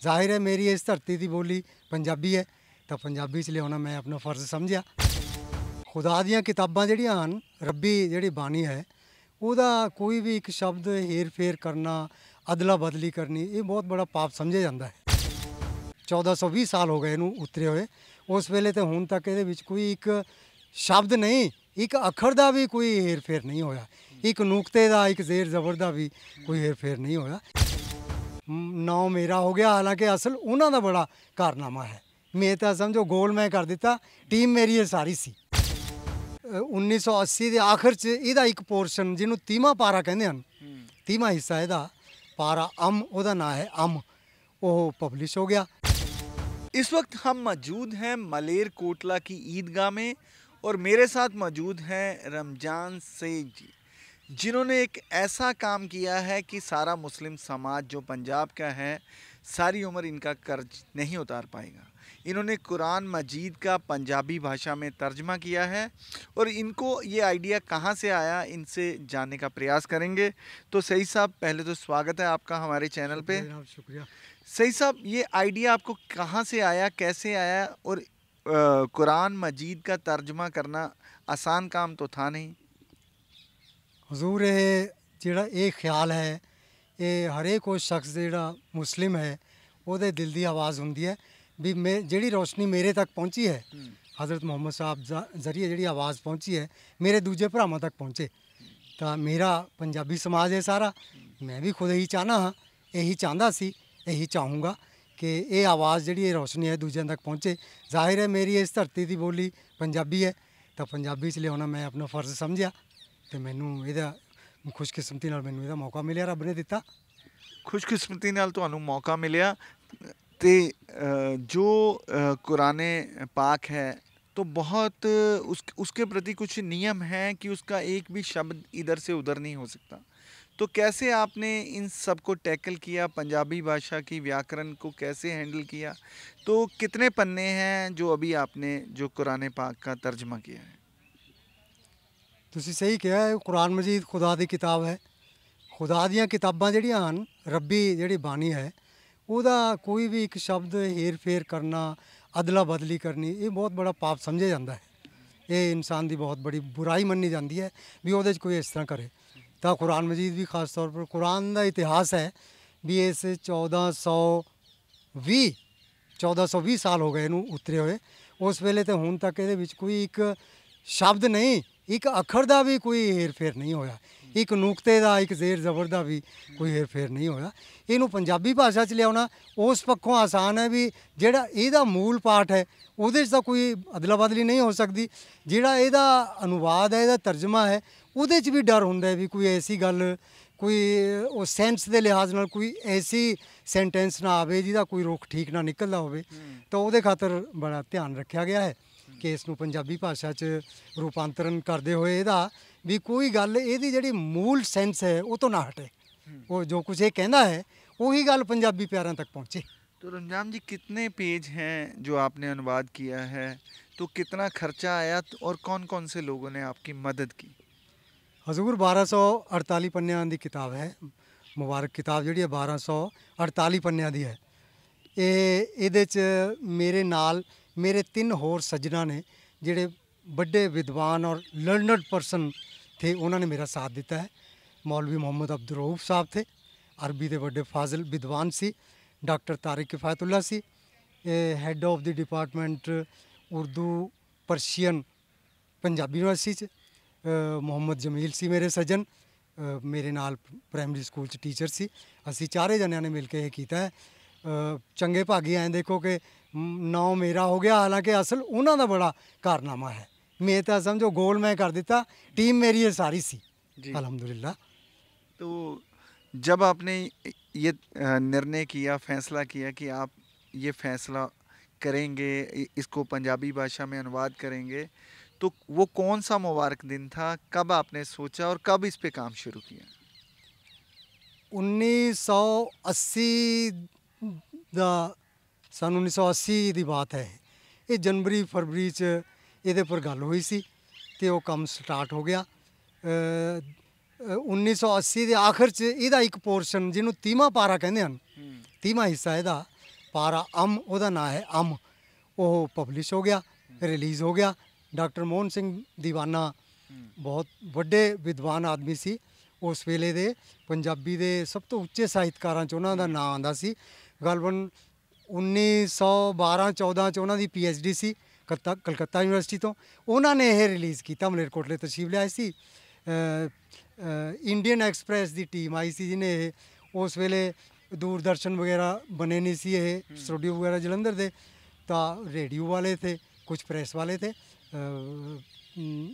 ਜ਼ਾਹਿਰ ਹੈ ਮੇਰੀ ਇਸ ਧਰਤੀ ਦੀ ਬੋਲੀ ਪੰਜਾਬੀ ਹੈ ਤਾਂ ਪੰਜਾਬੀ 'ਚ ਲਿਆਉਣਾ ਮੈਂ ਆਪਣਾ ਫਰਜ਼ ਸਮਝਿਆ। ਖੁਦਾ ਦੀਆਂ ਕਿਤਾਬਾਂ ਜਿਹੜੀਆਂ ਹਨ, ਰੱਬੀ ਜਿਹੜੀ ਬਾਣੀ ਹੈ, ਉਹਦਾ ਕੋਈ ਵੀ ਇੱਕ ਸ਼ਬਦ ਹੇਰ ਫੇਰ ਕਰਨਾ, ਅਦਲਾ ਬਦਲੀ ਕਰਨੀ, ਇਹ ਬਹੁਤ ਬੜਾ ਪਾਪ ਸਮਝਿਆ ਜਾਂਦਾ ਹੈ। 1420 ਸਾਲ ਹੋ ਗਏ ਇਹਨੂੰ ਉਤਰੇ ਹੋਏ। ਉਸ ਵੇਲੇ ਤੇ ਹੁਣ ਤੱਕ ਇਹਦੇ ਵਿੱਚ ਕੋਈ ਇੱਕ ਸ਼ਬਦ ਨਹੀਂ, ਇੱਕ ਅੱਖਰ ਦਾ ਵੀ ਕੋਈ ਹੇਰ ਫੇਰ ਨਹੀਂ ਹੋਇਆ, ਇੱਕ ਨੁਕਤੇ ਦਾ, ਇੱਕ ਜ਼ੇਰ ਜ਼ਬਰ ਦਾ ਵੀ ਕੋਈ ਹੇਰ ਫੇਰ ਨਹੀਂ ਹੋਇਆ। ਨਾਂ ਮੇਰਾ ਹੋ ਗਿਆ, ਹਾਲਾਂਕਿ ਅਸਲ ਉਹਨਾਂ ਦਾ ਬੜਾ ਕਾਰਨਾਮਾ ਹੈ। ਮੈਂ ਤਾਂ ਸਮਝੋ ਗੋਲ ਮੈਂ ਕਰ ਦਿੱਤਾ, ਟੀਮ ਮੇਰੀ ਇਹ ਸਾਰੀ ਸੀ। 1980 ਦੇ ਆਖਰ 'ਚ ਇਹਦਾ ਇੱਕ ਪੋਰਸ਼ਨ ਜਿਹਨੂੰ 30ਵਾਂ ਪਾਰਾ ਕਹਿੰਦੇ ਹਨ, 30ਵਾਂ ਹਿੱਸਾ ਇਹਦਾ पारा ਉਹਦਾ ਨਾਂ ਹੈ वो पब्लिश हो गया। इस वक्त हम मौजूद हैं मलेर कोटला की ईदगाह में और मेरे साथ मौजूद हैं रमजान सेठ जी, जिन्होंने एक ऐसा काम किया है कि सारा मुस्लिम समाज जो पंजाब का है सारी उम्र इनका कर्ज नहीं उतार पाएगा। इन्होंने कुरान मजीद का पंजाबी भाषा में तर्जमा किया है और इनको ये आइडिया कहाँ से आया, इनसे जानने का प्रयास करेंगे। तो सही साहब, पहले तो स्वागत है आपका हमारे चैनल पे। शुक्रिया। सही साहब, ये आइडिया आपको कहाँ से आया, कैसे आया? और कुरान मजीद का तर्जमा करना आसान काम तो था नहीं। हजूर ये ਜਿਹੜਾ ਇਹ ਖਿਆਲ ਹੈ, ਇਹ ਹਰੇਕ ਉਹ ਸ਼ਖਸ ਜਿਹੜਾ ਮੁਸਲਿਮ ਹੈ ਉਹਦੇ ਦਿਲ ਦੀ ਆਵਾਜ਼ ਹੁੰਦੀ ਹੈ ਵੀ ਮੈਂ ਜਿਹੜੀ ਰੋਸ਼ਨੀ ਮੇਰੇ ਤੱਕ ਪਹੁੰਚੀ ਹੈ, ਹਜ਼ਰਤ ਮੁਹੰਮਦ ਸਾਹਿਬ ਜ਼ਰੀਏ ਜਿਹੜੀ ਆਵਾਜ਼ ਪਹੁੰਚੀ ਹੈ, ਮੇਰੇ ਦੂਜੇ ਭਰਾਵਾਂ ਤੱਕ ਪਹੁੰਚੇ। ਤਾਂ ਮੇਰਾ ਪੰਜਾਬੀ ਸਮਾਜ ਹੈ ਸਾਰਾ, ਮੈਂ ਵੀ ਖੁਦ ਇਹੀ ਚਾਹਨਾ ਹਾਂ, ਇਹੀ ਚਾਹੁੰਦਾ ਸੀ, ਇਹੀ ਚਾਹੂੰਗਾ ਕਿ ਇਹ ਆਵਾਜ਼ ਜਿਹੜੀ ਇਹ ਰੋਸ਼ਨੀ ਹੈ ਦੂਜਿਆਂ ਤੱਕ ਪਹੁੰਚੇ। ਜ਼ਾਹਿਰ ਹੈ ਮੇਰੀ ਇਸ ਧਰਤੀ ਦੀ ਬੋਲੀ ਪੰਜਾਬੀ ਹੈ ਤਾਂ ਪੰਜਾਬੀ 'ਚ ਲਿਆਉਣਾ ਮੈਂ ਆਪਣਾ ਫਰਜ਼ ਸਮਝਿਆ ਅਤੇ ਮੈਨੂੰ ਇਹਦਾ ਖੁਸ਼ਕਿਸਮਤੀ ਨਾਲ ਮੈਨੂੰ ਇਹਦਾ ਮੌਕਾ ਮਿਲਿਆ, ਰੱਬ ਨੇ ਦਿੱਤਾ। ਖੁਸ਼ਕਿਸਮਤੀ ਨਾਲ ਤੁਹਾਨੂੰ ਮੌਕਾ ਮਿਲਿਆ ਤੇ जो कुरान पाक है तो बहुत उसके प्रति कुछ नियम हैं कि उसका एक भी शब्द इधर से उधर नहीं हो सकता। तो कैसे आपने इन सब को टैकल किया, पंजाबी भाषा की व्याकरण को कैसे हैंडल किया? तो कितने पन्ने हैं जो अभी आपने जो कुरान पाक का तर्जमा किया है? ਤੁਸੀਂ ਸਹੀ ਕਿਹਾ ਹੈ, ਕੁਰਾਨ ਮਜੀਦ ਖੁਦਾ ਦੀ ਕਿਤਾਬ ਹੈ। ਖੁਦਾ ਦੀਆਂ ਕਿਤਾਬਾਂ ਜਿਹੜੀਆਂ ਹਨ, ਰੱਬੀ ਜਿਹੜੀ ਬਾਣੀ ਹੈ, ਉਹਦਾ ਕੋਈ ਵੀ ਇੱਕ ਸ਼ਬਦ ਹੇਰ ਫੇਰ ਕਰਨਾ, ਅਦਲਾ ਬਦਲੀ ਕਰਨੀ, ਇਹ ਬਹੁਤ ਬੜਾ ਪਾਪ ਸਮਝਿਆ ਜਾਂਦਾ ਹੈ। ਇਹ ਇਨਸਾਨ ਦੀ ਬਹੁਤ ਬੜੀ ਬੁਰਾਈ ਮੰਨੀ ਜਾਂਦੀ ਹੈ ਵੀ ਉਹਦੇ 'ਚ ਕੋਈ ਇਸ ਤਰ੍ਹਾਂ ਕਰੇ। ਤਾਂ ਕੁਰਾਨ ਮਜੀਦ ਵੀ ਖਾਸ ਤੌਰ ਪਰ ਕੁਰਾਨ ਦਾ ਇਤਿਹਾਸ ਹੈ ਵੀ ਇਸ 1420 ਸਾਲ ਹੋ ਗਏ ਇਹਨੂੰ ਉਤਰੇ ਹੋਏ। ਉਸ ਵੇਲੇ ਤੇ ਹੁਣ ਤੱਕ ਇਹਦੇ ਵਿੱਚ ਕੋਈ ਇੱਕ ਸ਼ਬਦ ਨਹੀਂ, ਇੱਕ ਅੱਖਰ ਦਾ ਵੀ ਕੋਈ ਹੇਰ ਫੇਰ ਨਹੀਂ ਹੋਇਆ, ਇੱਕ ਨੁਕਤੇ ਦਾ, ਇੱਕ ਜ਼ੇਰ ਜ਼ਬਰ ਦਾ ਵੀ ਕੋਈ ਹੇਰ ਫੇਰ ਨਹੀਂ ਹੋਇਆ। ਇਹਨੂੰ ਪੰਜਾਬੀ ਭਾਸ਼ਾ 'ਚ ਲਿਆਉਣਾ ਉਸ ਪੱਖੋਂ ਆਸਾਨ ਹੈ ਵੀ ਜਿਹੜਾ ਇਹਦਾ ਮੂਲ ਪਾਠ ਹੈ ਉਹਦੇ 'ਚ ਤਾਂ ਕੋਈ ਅਦਲਾ ਬਦਲੀ ਨਹੀਂ ਹੋ ਸਕਦੀ। ਜਿਹੜਾ ਇਹਦਾ ਅਨੁਵਾਦ ਹੈ, ਇਹਦਾ ਤਰਜਮਾ ਹੈ, ਉਹਦੇ 'ਚ ਵੀ ਡਰ ਹੁੰਦਾ ਵੀ ਕੋਈ ਐਸੀ ਗੱਲ, ਕੋਈ ਉਹ ਸੈਂਸ ਦੇ ਲਿਹਾਜ਼ ਨਾਲ ਕੋਈ ਐਸੀ ਸੈਂਟੈਂਸ ਨਾ ਆਵੇ ਜਿਹਦਾ ਕੋਈ ਰੁੱਖ ਠੀਕ ਨਾ ਨਿਕਲਦਾ ਹੋਵੇ। ਤਾਂ ਉਹਦੇ ਖਾਤਰ ਬੜਾ ਧਿਆਨ ਰੱਖਿਆ ਗਿਆ ਹੈ ਕਿ ਇਸ ਨੂੰ ਪੰਜਾਬੀ ਭਾਸ਼ਾ 'ਚ ਰੂਪਾਂਤਰਨ ਕਰਦੇ ਹੋਏ ਇਹਦਾ ਵੀ ਕੋਈ ਗੱਲ ਇਹਦੀ ਜਿਹੜੀ ਮੂਲ ਸੈਂਸ ਹੈ ਉਹ ਤੋਂ ਨਾ ਹਟੇ, ਉਹ ਜੋ ਕੁਝ ਇਹ ਕਹਿੰਦਾ ਹੈ वही गल पंजाबी प्यारों तक पहुँचे। तो रमजान जी, कितने पेज हैं जो आपने अनुवाद किया है? तो कितना खर्चा आया और कौन कौन से लोगों ने आपकी मदद की? हजूर 1248 पन्नियां की किताब है, मुबारक किताब जी 1248 पन्नियां की है। ये मेरे नाल मेरे 3 होर सज्जना ने जिहड़े बड़े विद्वान और लर्नड पर्सन थे, उन्होंने मेरा साथ दिता है। मौलवी मोहम्मद अब्दुल रऊफ साहब थे, अरबी के बड़े फाजिल विद्वान सी। डॉक्टर तारिक किफ़ायतुल्ला सी, head of the department Urdu Persian Punjabi university च। मोहम्मद जमील सी मेरे सज्जन, मेरे नाल प्राइमरी स्कूल च टीचर सी। असी चारे जनिया ने मिल के ये किया है। चंगे भागी आए देखो कि नाम मेरा हो गया, हालांकि असल उन्हों का बड़ा कारनामा है। मैं तो समझो गोल मैं कर दिता, टीम मेरी ये सारी सी, अल्हम्दुलिल्लाह। तो जब आपने ये निर्णय किया, फैसला किया कि आप ये फैसला करेंगे, इसको पंजाबी भाषा में अनुवाद करेंगे, तो वो कौन सा मुबारक दिन था? कब आपने सोचा और कब इस पे काम शुरू किया? 1980 सन 1980 की बात है। ये जनवरी फरवरी च ये पर गल हुई सी ते वो काम स्टार्ट हो गया। 1980 के आखिर च ਇਹਦਾ ਇੱਕ ਪੋਰਸ਼ਨ ਜਿਹਨੂੰ 30ਵਾਂ ਪਾਰਾ ਕਹਿੰਦੇ ਹਨ, 30ਵਾਂ ਹਿੱਸਾ ਇਹਦਾ ਪਾਰਾ ਅਮ ਉਹਦਾ ਨਾਂ ਹੈ ਅਮ, ਉਹ ਪਬਲਿਸ਼ ਹੋ ਗਿਆ, ਰਿਲੀਜ਼ ਹੋ ਗਿਆ। ਡਾਕਟਰ ਮੋਹਨ ਸਿੰਘ ਦੀਵਾਨਾ ਬਹੁਤ ਵੱਡੇ ਵਿਦਵਾਨ ਆਦਮੀ ਸੀ ਉਸ ਵੇਲੇ ਦੇ, ਪੰਜਾਬੀ ਦੇ ਸਭ ਤੋਂ ਉੱਚੇ ਸਾਹਿਤਕਾਰਾਂ 'ਚ ਉਹਨਾਂ ਦਾ ਨਾਂ ਆਉਂਦਾ ਸੀ। ਗਲਬਨ 1912-14 'ਚ ਉਹਨਾਂ ਦੀ PhD ਸੀ ਕਲਕੱਤਾ ਯੂਨੀਵਰਸਿਟੀ ਤੋਂ। ਉਹਨਾਂ ਨੇ ਇਹ ਰਿਲੀਜ਼ ਕੀਤਾ, ਮਲੇਰਕੋਟਲੇ ਤਸ਼ਰੀਫ ਲਿਆਏ ਸੀ। ਇੰਡੀਅਨ ਐਕਸਪ੍ਰੈਸ ਦੀ ਟੀਮ ਆਈ ਸੀ ਜਿਹਨੇ ਇਹ ਉਸ ਵੇਲੇ ਦੂਰਦਰਸ਼ਨ ਵਗੈਰਾ ਬਣੇ ਨਹੀਂ ਸੀ, ਇਹ ਸਟੂਡੀਓ ਵਗੈਰਾ ਜਲੰਧਰ ਦੇ, ਤਾਂ ਰੇਡੀਓ ਵਾਲੇ ਥੇ, ਕੁਝ ਪ੍ਰੈਸ ਵਾਲੇ ਥੇ।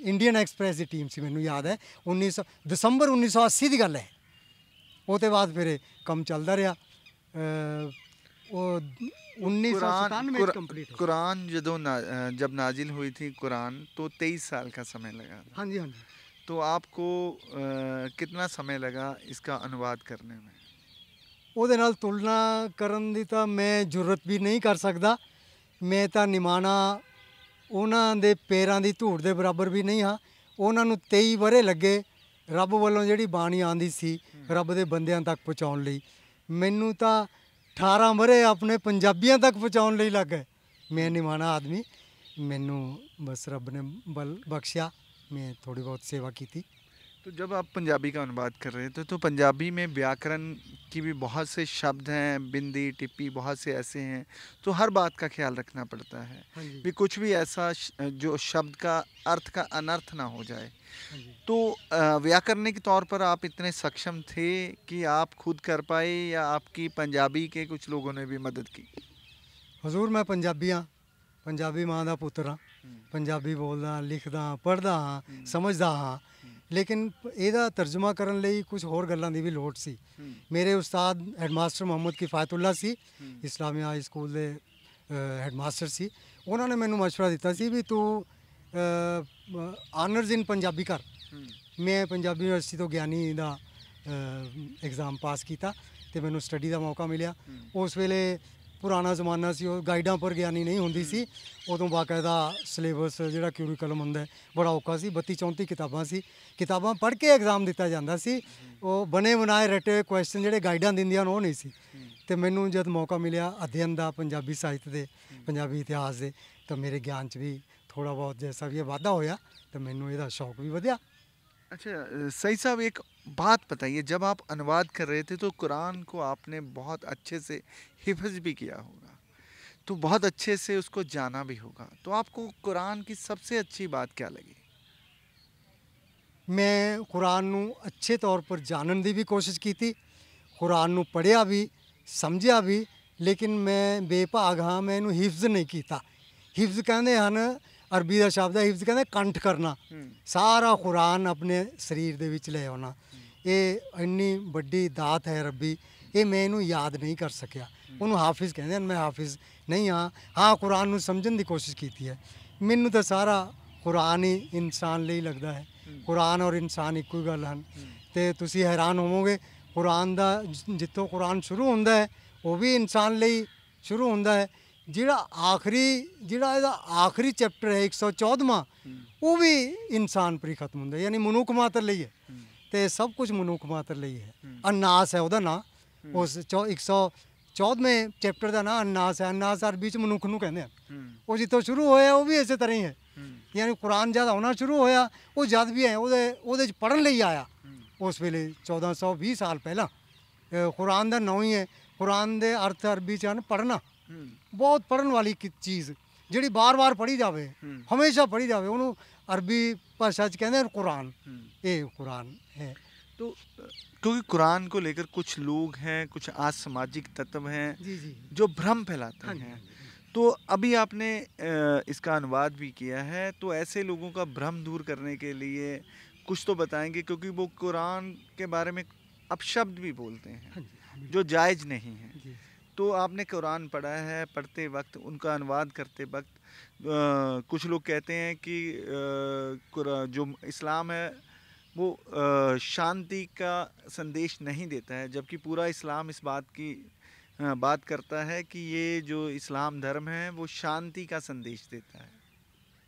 ਇੰਡੀਅਨ ਐਕਸਪ੍ਰੈਸ ਦੀ ਟੀਮ ਸੀ, ਮੈਨੂੰ ਯਾਦ ਹੈ 1900 ਦਸੰਬਰ 1980 ਦੀ ਗੱਲ ਹੈ। ਉਹ ਤੋਂ ਬਾਅਦ ਫਿਰ ਇਹ ਕੰਮ ਚੱਲਦਾ ਰਿਹਾ। ਉਹ 1997 में कंप्लीट हो। कुरान जब नाजिल हुई थी कुरान, तो 23 साल का समय लगा था। हाँ जी, हाँ जी। तो आपको कितना समय लगा इसका अनुवाद करने में? ਉਹਦੇ ਨਾਲ ਤੁਲਨਾ ਕਰਨ ਦੀ ਤਾਂ ਮੈਂ ਜ਼ਰੂਰਤ ਵੀ ਨਹੀਂ ਕਰ ਸਕਦਾ। ਮੈਂ ਤਾਂ ਨਿਮਾਣਾ ਉਹਨਾਂ ਦੇ ਪੈਰਾਂ ਦੀ ਧੂੜ ਦੇ ਬਰਾਬਰ ਵੀ ਨਹੀਂ ਹਾਂ। ਉਹਨਾਂ ਨੂੰ 23 ਵਰ੍ਹੇ ਲੱਗੇ ਰੱਬ ਵੱਲੋਂ ਜਿਹੜੀ ਬਾਣੀ ਆਉਂਦੀ ਸੀ ਰੱਬ ਦੇ ਬੰਦਿਆਂ ਤੱਕ ਪਹੁੰਚਾਉਣ ਲਈ। ਮੈਨੂੰ ਤਾਂ 18 ਵਰ੍ਹੇ ਆਪਣੇ ਪੰਜਾਬੀਆਂ ਤੱਕ ਪਹੁੰਚਾਉਣ ਲਈ ਲੱਗ ਗਏ। ਮੈਂ ਨਿਮਾਣਾ ਆਦਮੀ, ਮੈਨੂੰ ਬਸ ਰੱਬ ਨੇ ਬਲ ਬਖਸ਼ਿਆ, मैं थोड़ी बहुत सेवा की थी। तो जब आप पंजाबी का अनुवाद कर रहे थे तो पंजाबी में व्याकरण की भी बहुत से शब्द हैं, बिंदी टिप्पी बहुत से ऐसे हैं, तो हर बात का ख्याल रखना पड़ता है भी कुछ भी ऐसा जो शब्द का अर्थ का अनर्थ ना हो जाए। तो व्याकरण के तौर पर आप इतने सक्षम थे कि आप खुद कर पाए या आपकी पंजाबी के कुछ लोगों ने भी मदद की? हजूर मैं पंजाबी हाँ, पंजाबी माँ का पुत्र हाँ, ਪੰਜਾਬੀ ਬੋਲਦਾ, ਲਿਖਦਾ, ਪੜ੍ਹਦਾ ਹਾਂ, ਸਮਝਦਾ ਹਾਂ। ਲੇਕਿਨ ਇਹਦਾ ਤਰਜਮਾ ਕਰਨ ਲਈ ਕੁਝ ਹੋਰ ਗੱਲਾਂ ਦੀ ਵੀ ਲੋੜ ਸੀ। ਮੇਰੇ ਉਸਤਾਦ ਹੈਡਮਾਸਟਰ ਮੁਹੰਮਦ ਕਿਫਾਇਤੁੱਲਾ ਸੀ, ਇਸਲਾਮੀਆ ਹਾਈ ਸਕੂਲ ਦੇ ਹੈਡਮਾਸਟਰ ਸੀ। ਉਹਨਾਂ ਨੇ ਮੈਨੂੰ ਮਸ਼ਵਰਾ ਦਿੱਤਾ ਸੀ ਵੀ ਤੂੰ ਆਨਰਜ਼ ਇਨ ਪੰਜਾਬੀ ਕਰ। ਮੈਂ ਪੰਜਾਬੀ ਯੂਨੀਵਰਸਿਟੀ ਤੋਂ ਗਿਆਨੀ ਦਾ ਐਗਜ਼ਾਮ ਪਾਸ ਕੀਤਾ ਅਤੇ ਮੈਨੂੰ ਸਟੱਡੀ ਦਾ ਮੌਕਾ ਮਿਲਿਆ। ਉਸ ਵੇਲੇ ਪੁਰਾਣਾ ਜ਼ਮਾਨਾ ਸੀ, ਉਹ ਗਾਈਡਾਂ ਪਰ ਗਿਆਨੀ ਨਹੀਂ ਹੁੰਦੀ ਸੀ। ਉਦੋਂ ਬਾਕਾਇਦਾ ਸਿਲੇਬਸ ਜਿਹੜਾ ਕਿਊਰੀਕਲਮ ਹੁੰਦਾ ਬੜਾ ਔਖਾ ਸੀ। 32-34 ਕਿਤਾਬਾਂ ਸੀ, ਕਿਤਾਬਾਂ ਪੜ੍ਹ ਕੇ ਐਗਜ਼ਾਮ ਦਿੱਤਾ ਜਾਂਦਾ ਸੀ। ਉਹ ਬਣੇ ਬਣਾਏ ਰੱਟੇ ਹੋਏ ਕੁਐਸਚਨ ਜਿਹੜੇ ਗਾਈਡਾਂ ਦਿੰਦੀਆਂ ਉਹ ਨਹੀਂ ਸੀ। ਅਤੇ ਮੈਨੂੰ ਜਦ ਮੌਕਾ ਮਿਲਿਆ ਅਧਿਐਨ ਦਾ ਪੰਜਾਬੀ ਸਾਹਿਤ ਦੇ, ਪੰਜਾਬੀ ਇਤਿਹਾਸ ਦੇ, ਤਾਂ ਮੇਰੇ ਗਿਆਨ 'ਚ ਵੀ ਥੋੜ੍ਹਾ ਬਹੁਤ ਜੈਸਾ ਵੀ ਇਹ ਵਾਧਾ ਹੋਇਆ ਤਾਂ ਮੈਨੂੰ ਇਹਦਾ ਸ਼ੌਕ ਵੀ ਵਧਿਆ। अच्छा सही साहब, एक बात बताइए, जब आप अनुवाद कर रहे थे तो कुरान को आपने बहुत अच्छे से हिफ्ज़ भी किया होगा, तो बहुत अच्छे से उसको जाना भी होगा, तो आपको कुरान की सबसे अच्छी बात क्या लगी? ਮੈਂ ਕੁਰਾਨ ਨੂੰ ਅੱਛੇ ਤੌਰ ਪਰ ਜਾਣਨ ਦੀ ਵੀ ਕੋਸ਼ਿਸ਼ ਕੀਤੀ, ਕੁਰਾਨ ਨੂੰ ਪੜ੍ਹਿਆ ਵੀ, ਸਮਝਿਆ ਵੀ, ਲੇਕਿਨ ਮੈਂ ਬੇਭਾਗ ਹਾਂ, ਮੈਂ ਇਹਨੂੰ ਹਿਫਜ਼ ਨਹੀਂ ਕੀਤਾ। ਹਿਫਜ਼ ਕਹਿੰਦੇ ਹਨ, ਅਰਬੀ ਦਾ ਸ਼ਬਦ ਹੈ ਹਿਫਜ਼, ਕਹਿੰਦੇ ਕੰਠ ਕਰਨਾ। ਸਾਰਾ ਕੁਰਾਨ ਆਪਣੇ ਸਰੀਰ ਦੇ ਵਿੱਚ ਲੈ ਆਉਣਾ, ਇਹ ਇੰਨੀ ਵੱਡੀ ਦਾਤ ਹੈ ਰੱਬੀ, ਇਹ ਮੈਂ ਇਹਨੂੰ ਯਾਦ ਨਹੀਂ ਕਰ ਸਕਿਆ। ਉਹਨੂੰ ਹਾਫਿਜ਼ ਕਹਿੰਦੇ ਹਨ, ਮੈਂ ਹਾਫਿਜ਼ ਨਹੀਂ ਹਾਂ। ਹਾਂ, ਕੁਰਾਨ ਨੂੰ ਸਮਝਣ ਦੀ ਕੋਸ਼ਿਸ਼ ਕੀਤੀ ਹੈ। ਮੈਨੂੰ ਤਾਂ ਸਾਰਾ ਕੁਰਾਨ ਹੀ ਇਨਸਾਨ ਲਈ ਲੱਗਦਾ ਹੈ। ਕੁਰਾਨ ਔਰ ਇਨਸਾਨ ਇੱਕੋ ਹੀ ਗੱਲ ਹਨ। ਅਤੇ ਤੁਸੀਂ ਹੈਰਾਨ ਹੋਵੋਗੇ, ਕੁਰਾਨ ਦਾ ਜਿੱਥੋਂ ਕੁਰਾਨ ਸ਼ੁਰੂ ਹੁੰਦਾ ਹੈ ਉਹ ਵੀ ਇਨਸਾਨ ਲਈ ਸ਼ੁਰੂ ਹੁੰਦਾ ਹੈ। ਜਿਹੜਾ ਇਹਦਾ ਆਖਰੀ ਚੈਪਟਰ ਹੈ 114ਵਾਂ, ਉਹ ਵੀ ਇਨਸਾਨ ਪਰ ਹੀ ਖਤਮ ਹੁੰਦਾ, ਯਾਨੀ ਮਨੁੱਖ ਮਾਤਰ ਲਈ ਹੈ। ਅਤੇ ਸਭ ਕੁਝ ਮਨੁੱਖ ਮਾਤਰ ਲਈ ਹੈ। ਅਨਾਸ ਹੈ ਉਹਦਾ ਨਾਂ, ਉਸ 114ਵੇਂ ਚੈਪਟਰ ਦਾ ਨਾਂ ਅਨਾਸ ਹੈ। ਅਨਾਸ ਅਰਬੀ 'ਚ ਮਨੁੱਖ ਨੂੰ ਕਹਿੰਦੇ ਹਨ। ਉਹ ਜਿੱਥੋਂ ਸ਼ੁਰੂ ਹੋਇਆ ਉਹ ਵੀ ਇਸੇ ਤਰ੍ਹਾਂ ਹੀ ਹੈ। ਯਾਨੀ ਕੁਰਾਨ ਜਦ ਆਉਣਾ ਸ਼ੁਰੂ ਹੋਇਆ, ਉਹ ਜਦ ਵੀ ਹੈ ਉਹਦੇ 'ਚ ਪੜ੍ਹਨ ਲਈ ਆਇਆ। ਉਸ ਵੇਲੇ 1420 ਸਾਲ ਪਹਿਲਾਂ ਕੁਰਾਨ ਦਾ ਨਾਂ ਹੀ ਹੈ। ਕੁਰਾਨ ਦੇ ਅਰਥ ਅਰਬੀ 'ਚ ਹਨ ਪੜ੍ਹਨਾ। ਬਹੁਤ ਪੜ੍ਹਨ ਵਾਲੀ ਚੀਜ਼ ਜਿਹੜੀ ਬਾਰ-ਬਾਰ ਪੜ੍ਹੀ ਜਾਵੇ, ਹਮੇਸ਼ਾ ਪੜ੍ਹੀ ਜਾਵੇ, ਉਹਨੂੰ ਅਰਬੀ ਭਾਸ਼ਾ 'ਚ ਕਹਿੰਦੇ ਹਨ ਕੁਰਾਨ। ਇਹ ਕੁਰਾਨ ਹੈ। तो क्योंकि कुरान को लेकर कुछ लोग हैं, कुछ असामाजिक तत्व हैं जो भ्रम फैलाते हैं, तो अभी आपने इसका अनुवाद भी किया है, तो ऐसे लोगों का भ्रम दूर करने के लिए कुछ तो बताएंगे, क्योंकि वो कुरान के बारे में अपशब्द भी बोलते हैं जो जायज़ नहीं है। तो आपने कुरान पढ़ा है, पढ़ते वक्त उनका अनुवाद करते वक्त कुछ लोग कहते हैं कि जो इस्लाम है वो शांति का संदेश नहीं देता है, जबकि पूरा इस्लाम इस बात की बात करता है कि ये जो इस्लाम धर्म है वो शांति का संदेश देता है।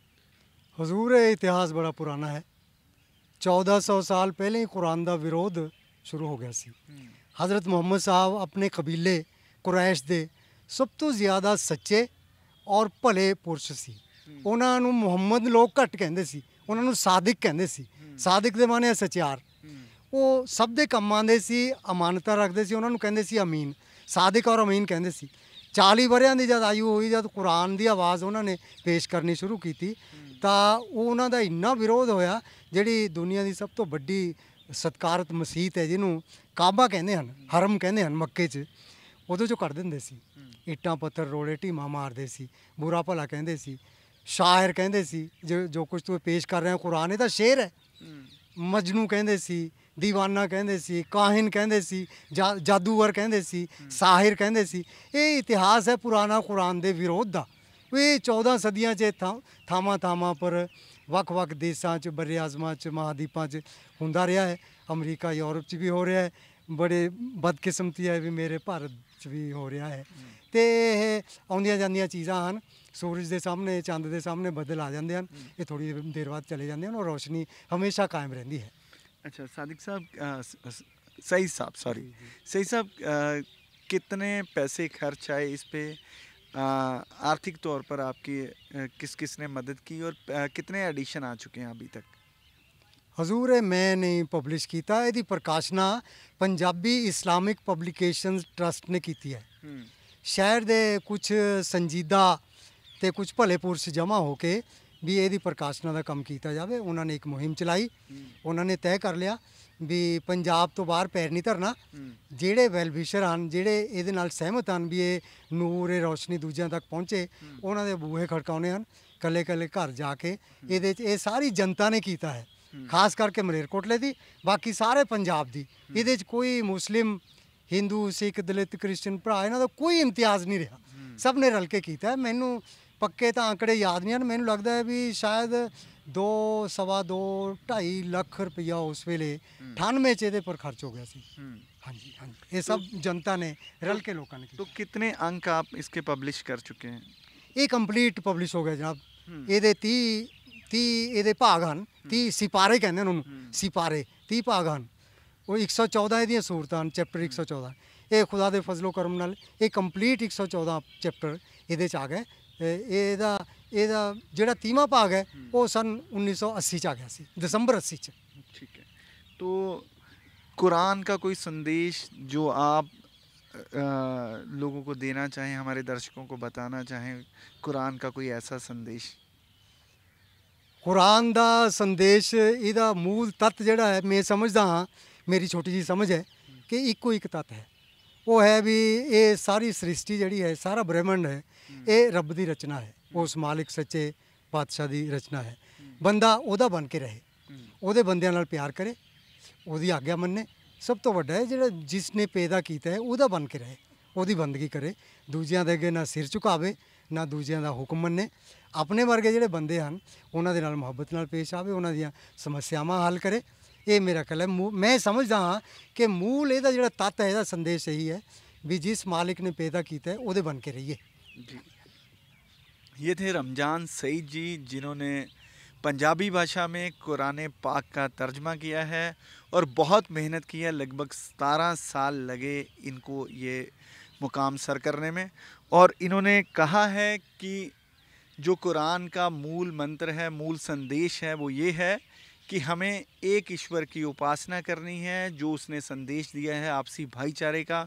हजूर, ये इतिहास बड़ा पुराना है। 1400 साल पहले ही कुरान का विरोध शुरू हो गया सी। हज़रत मुहम्मद साहब अपने कबीले कुरैश दे ਸਭ ਤੋਂ ਜ਼ਿਆਦਾ ਸੱਚੇ ਔਰ ਭਲੇ ਪੁਰਸ਼ ਸੀ। ਉਹਨਾਂ ਨੂੰ ਮੁਹੰਮਦ ਲੋਕ ਘੱਟ ਕਹਿੰਦੇ ਸੀ, ਉਹਨਾਂ ਨੂੰ ਸਾਦਿਕ ਕਹਿੰਦੇ ਸੀ। ਸਾਦਿਕ ਦੇ ਮਾਨੇ ਸਚਿਆਰ। ਉਹ ਸਭ ਦੇ ਕੰਮਾਂ ਦੇ ਸੀ, ਅਮਾਨਤਾਂ ਰੱਖਦੇ ਸੀ, ਉਹਨਾਂ ਨੂੰ ਕਹਿੰਦੇ ਸੀ ਅਮੀਨ। ਸਾਦਿਕ ਔਰ ਅਮੀਨ ਕਹਿੰਦੇ ਸੀ। 40 ਵਰਿਆਂ ਦੀ ਜਦ ਆਯੂ ਹੋਈ, ਜਦ ਕੁਰਾਨ ਦੀ ਆਵਾਜ਼ ਉਹਨਾਂ ਨੇ ਪੇਸ਼ ਕਰਨੀ ਸ਼ੁਰੂ ਕੀਤੀ ਤਾਂ ਉਹ ਉਹਨਾਂ ਦਾ ਇੰਨਾ ਵਿਰੋਧ ਹੋਇਆ। ਜਿਹੜੀ ਦੁਨੀਆ ਦੀ ਸਭ ਤੋਂ ਵੱਡੀ ਸਤਿਕਾਰਤ ਮਸੀਤ ਹੈ, ਜਿਹਨੂੰ ਕਾਬਾ ਕਹਿੰਦੇ ਹਨ, ਹਰਮ ਕਹਿੰਦੇ ਹਨ ਮੱਕੇ 'ਚ, ਉਹਦੇ 'ਚੋਂ ਕੱਢ ਦਿੰਦੇ ਸੀ। ਇੱਟਾਂ ਪੱਥਰ ਰੋੜੇ ਢੀਮਾ ਮਾਰਦੇ ਸੀ, ਬੁਰਾ ਭਲਾ ਕਹਿੰਦੇ ਸੀ, ਸ਼ਾਇਰ ਕਹਿੰਦੇ ਸੀ, ਜੋ ਕੁਝ ਤੂੰ ਪੇਸ਼ ਕਰ ਰਿਹਾ ਕੁਰਾਨ ਇਹ ਤਾਂ ਸ਼ੇਰ ਹੈ। ਮਜਨੂ ਕਹਿੰਦੇ ਸੀ, ਦੀਵਾਨਾ ਕਹਿੰਦੇ ਸੀ, ਕਾਹਿਨ ਕਹਿੰਦੇ ਸੀ, ਜਾਦੂਗਰ ਕਹਿੰਦੇ ਸੀ, ਸਾਹਿਰ ਕਹਿੰਦੇ ਸੀ। ਇਹ ਇਤਿਹਾਸ ਹੈ ਪੁਰਾਣਾ ਕੁਰਾਨ ਦੇ ਵਿਰੋਧ ਦਾ। ਇਹ 14 ਸਦੀਆਂ 'ਚ ਥਾਵਾਂ ਥਾਵਾਂ ਪਰ ਵੱਖ-ਵੱਖ ਦੇਸ਼ਾਂ 'ਚ, ਬਰੇ ਆਜ਼ਮਾਂ 'ਚ, ਮਹਾਦੀਪਾਂ 'ਚ ਹੁੰਦਾ ਰਿਹਾ ਹੈ। ਅਮਰੀਕਾ ਯੂਰਪ 'ਚ ਵੀ ਹੋ ਰਿਹਾ ਹੈ। ਬੜੇ ਬਦਕਿਸਮਤੀ ਹੈ ਵੀ ਮੇਰੇ ਭਾਰਤ 'ਚ ਵੀ ਹੋ ਰਿਹਾ ਹੈ। ਅਤੇ ਇਹ ਆਉਂਦੀਆਂ ਜਾਂਦੀਆਂ ਚੀਜ਼ਾਂ ਹਨ। ਸੂਰਜ ਦੇ ਸਾਹਮਣੇ, ਚੰਦ ਦੇ ਸਾਹਮਣੇ ਬੱਦਲ ਆ ਜਾਂਦੇ ਹਨ, ਇਹ ਥੋੜ੍ਹੀ ਦੇਰ ਬਾਅਦ ਚਲੇ ਜਾਂਦੇ ਹਨ ਔਰ ਰੋਸ਼ਨੀ ਹਮੇਸ਼ਾ ਕਾਇਮ ਰਹਿੰਦੀ ਹੈ। अच्छा सादिक साहब, सईद साहब, सॉरी सईद साहब, कितने पैसे खर्च आए इस पे? आर्थिक तौर पर आपकी किस किस ने मदद की और कितने एडिशन आ चुके हैं अभी तक? ਹਜ਼ੂਰ ਇਹ ਮੈਂ ਨਹੀਂ ਪਬਲਿਸ਼ ਕੀਤਾ, ਇਹਦੀ ਪ੍ਰਕਾਸ਼ਨਾ ਪੰਜਾਬੀ ਇਸਲਾਮਿਕ ਪਬਲੀਕੇਸ਼ਨਸ ਟਰਸਟ ਨੇ ਕੀਤੀ ਹੈ। ਸ਼ਹਿਰ ਦੇ ਕੁਝ ਸੰਜੀਦਾ ਤੇ ਕੁਝ ਭਲੇ ਪੁਰਸ਼ ਜਮ੍ਹਾਂ ਹੋ ਕੇ ਵੀ ਇਹਦੀ ਪ੍ਰਕਾਸ਼ਨਾ ਦਾ ਕੰਮ ਕੀਤਾ ਜਾਵੇ। ਉਹਨਾਂ ਨੇ ਇੱਕ ਮੁਹਿੰਮ ਚਲਾਈ। ਉਹਨਾਂ ਨੇ ਤੈਅ ਕਰ ਲਿਆ ਵੀ ਪੰਜਾਬ ਤੋਂ ਬਾਹਰ ਪੈਰ ਨਹੀਂ ਧਰਨਾ। ਜਿਹੜੇ ਵੈਲਵਿਸ਼ਰ ਹਨ, ਜਿਹੜੇ ਇਹਦੇ ਨਾਲ ਸਹਿਮਤ ਹਨ ਵੀ ਇਹ ਨੂਰ, ਇਹ ਰੌਸ਼ਨੀ ਦੂਜਿਆਂ ਤੱਕ ਪਹੁੰਚੇ, ਉਹਨਾਂ ਦੇ ਬੂਹੇ ਖੜਕਾਉਣੇ ਹਨ। ਕੱਲੇ ਕੱਲੇ ਘਰ ਜਾ ਕੇ ਇਹਦੇ 'ਚ ਇਹ ਸਾਰੀ ਜਨਤਾ ਨੇ ਕੀਤਾ ਹੈ, ਖਾਸ ਕਰਕੇ ਮਲੇਰਕੋਟਲੇ ਦੀ, ਬਾਕੀ ਸਾਰੇ ਪੰਜਾਬ ਦੀ। ਇਹਦੇ 'ਚ ਕੋਈ ਮੁਸਲਿਮ, ਹਿੰਦੂ, ਸਿੱਖ, ਦਲਿਤ, ਕ੍ਰਿਸਚਨ ਭਰਾ, ਇਹਨਾਂ ਦਾ ਕੋਈ ਇਮਤਿਆਜ਼ ਨਹੀਂ ਰਿਹਾ। ਸਭ ਨੇ ਰਲ ਕੇ ਕੀਤਾ ਹੈ। ਮੈਨੂੰ ਪੱਕੇ ਤਾਂ ਆંકੜੇ ਯਾਦ ਨਹੀਂ ਹਨ। ਮੈਨੂੰ ਲੱਗਦਾ ਹੈ ਵੀ ਸ਼ਾਇਦ 2, ਸਵਾ 2, 2.5 ਲੱਖ ਰੁਪਈਆ ਉਸ ਵੇਲੇ 98 'ਚ ਇਹਦੇ ਪਰ ਖਰਚ ਹੋ ਗਿਆ ਸੀ। ਹਾਂਜੀ ਹਾਂਜੀ, ਇਹ ਸਭ ਜਨਤਾ ਨੇ ਰਲ ਕੇ ਲੋਕਾਂ ਨੇ ਕੀਤਾ। तो कितने अंक आप इसके पब्लिश कर चुके हैं? ਇਹ ਕੰਪਲੀਟ ਪਬਲਿਸ਼ ਹੋ ਗਿਆ ਜਨਾਬ। ਇਹਦੇ 30 ਇਹਦੇ ਭਾਗ ਹਨ। 30 ਸਿਪਾਰੇ ਕਹਿੰਦੇ ਨੇ ਉਹਨੂੰ, ਸਿਪਾਰੇ 30 ਭਾਗ ਹਨ। ਉਹ 114 ਇਹਦੀਆਂ ਸੂਰਤਾਂ ਹਨ, ਚੈਪਟਰ 114। ਇਹ ਖੁਦਾ ਦੇ ਫਜ਼ਲੋ ਕਰਮ ਨਾਲ ਇਹ ਕੰਪਲੀਟ 114 ਚੈਪਟਰ ਇਹਦੇ 'ਚ ਆ ਗਏ। ਇਹਦਾ ਜਿਹੜਾ 30ਵਾਂ ਭਾਗ ਹੈ ਉਹ ਸਨ 1980 'ਚ ਆ ਗਿਆ ਸੀ, ਦਸੰਬਰ 80 'ਚ। ठीक है, तो कुरान का कोई संदेश जो आप लोगों को देना चाहें, हमारे दर्शकों को बताना चाहें, कुरान का कोई ऐसा संदेश? ਕੁਰਾਨ ਦਾ ਸੰਦੇਸ਼, ਇਹਦਾ ਮੂਲ ਤੱਤ ਜਿਹੜਾ ਹੈ, ਮੈਂ ਸਮਝਦਾ ਹਾਂ, ਮੇਰੀ ਛੋਟੀ ਜਿਹੀ ਸਮਝ ਹੈ ਕਿ ਇੱਕੋ ਇੱਕ ਤੱਤ ਹੈ। ਉਹ ਹੈ ਵੀ ਇਹ ਸਾਰੀ ਸ੍ਰਿਸ਼ਟੀ ਜਿਹੜੀ ਹੈ, ਸਾਰਾ ਬ੍ਰਹਿਮੰਡ ਹੈ, ਇਹ ਰੱਬ ਦੀ ਰਚਨਾ ਹੈ। ਉਸ ਮਾਲਿਕ ਸੱਚੇ ਪਾਤਸ਼ਾਹ ਦੀ ਰਚਨਾ ਹੈ। ਬੰਦਾ ਉਹਦਾ ਬਣ ਕੇ ਰਹੇ, ਉਹਦੇ ਬੰਦਿਆਂ ਨਾਲ ਪਿਆਰ ਕਰੇ, ਉਹਦੀ ਆਗਿਆ ਮੰਨੇ। ਸਭ ਤੋਂ ਵੱਡਾ ਹੈ ਜਿਹੜਾ ਜਿਸ ਨੇ ਪੈਦਾ ਕੀਤਾ ਹੈ ਉਹਦਾ ਬਣ ਕੇ ਰਹੇ, ਉਹਦੀ ਬੰਦਗੀ ਕਰੇ, ਦੂਜਿਆਂ ਦੇ ਅੱਗੇ ਨਾ ਸਿਰ ਝੁਕਾਵੇ, ਨਾ ਦੂਜਿਆਂ ਦਾ ਹੁਕਮ ਮੰਨੇ। ਆਪਣੇ ਵਰਗੇ ਜਿਹੜੇ ਬੰਦੇ ਹਨ ਉਹਨਾਂ ਦੇ ਨਾਲ ਮੁਹੱਬਤ ਨਾਲ ਪੇਸ਼ ਆਵੇ, ਉਹਨਾਂ ਦੀਆਂ ਸਮੱਸਿਆਵਾਂ ਹੱਲ ਕਰੇ। ਇਹ ਮੇਰਾ ਖਿਆਲ ਹੈ। ਮੈਂ ਸਮਝਦਾ ਹਾਂ ਕਿ ਮੂਲ ਇਹਦਾ ਜਿਹੜਾ ਤੱਤ ਹੈ, ਇਹਦਾ ਸੰਦੇਸ਼ ਇਹੀ ਹੈ ਵੀ ਜਿਸ ਮਾलिक ने पैदा ਕੀਤਾ है ਉਹਦੇ ਬਣ ਕੇ ਰਹੀਏ। जी, ये थे रमज़ान सईद जी, जिन्होंने पंजाबी भाषा में कुरान पाक का तर्जमा किया है और बहुत मेहनत की है। लगभग 17 साल लगे इनको ये मुकाम सर करने में। और इन्होंने कहा है कि जो कुरान का मूल मंत्र है, मूल संदेश है, वो ये है कि हमें एक ईश्वर की उपासना करनी है। जो उसने संदेश दिया है आपसी भाईचारे का,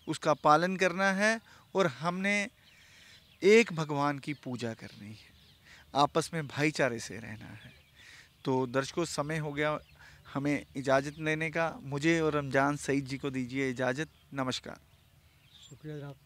उसका पालन करना है और हमने एक भगवान की पूजा करनी है, आपस में भाईचारे से रहना है। तो दर्शकों, समय हो गया हमें इजाज़त लेने का। मुझे और रमज़ान सईद जी को दीजिए इजाज़त। नमस्कार। शुक्रिया जनाब।